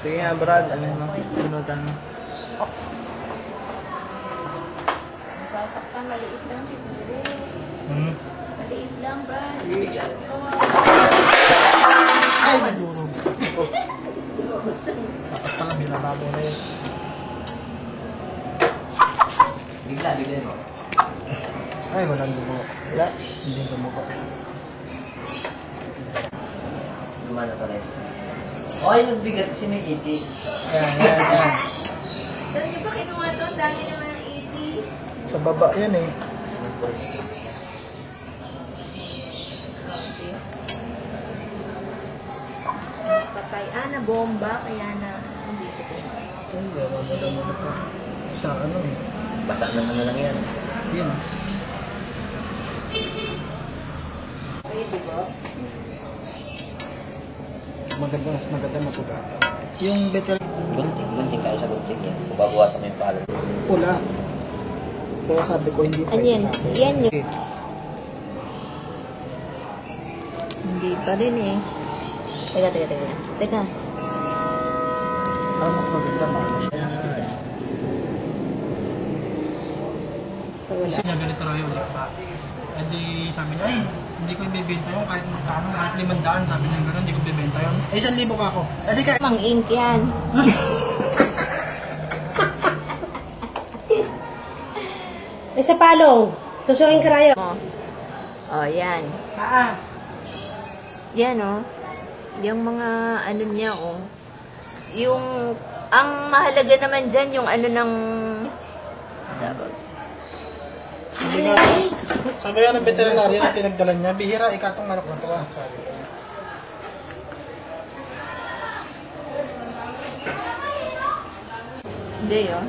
Sige nga, Brad. Ano mo? Pinutan mo. Masasaktan, maliit lang siguro. Maliit lang, Brad. Ay, madurog. Dapat pala binababo na yun. Bigla mo. Ay, walang dumo. Wala, hindi dumuko. Gumana pa rin. Okay, magbigat kasi may 80s. Yan. Saan niyo ba kinuha to? Ang dami naman ng 80s. Sa baba yan eh. Patay. Na bomba. Kaya na, hindi ko ito. Ay, wala mo pa. Sa ano eh. Basa naman na lang yan. Yun. Pwede ba? Maganda masugat. Yung better Gunting kaya sa gunting yan. Kung babawasan mo yung palo. pula. Kaya sabi ko hindi pa. Yan yun. Hindi pa rin eh. Teka. Parang mas maganda maano siya. Kasi niya ganito raw yung pa. And di sabi niya, ay, hindi ko ibibenta yun kahit magkano, kahit 500, sabi niya gano'n, hindi ko ibibenta yun. Ay, 1,000 ka ako. Eh, di ka. Mang ink yan. May sa palong. Tusungin karayo. Oh, yan. Yan, oh. Yung mga ano niya, oh. Yung, ang mahalaga naman dyan, yung ano ng... Sabi nga ng veterinary na tinagdalan niya, bihira, ikatong manok na ito. Sabi ko. Hindi, oh.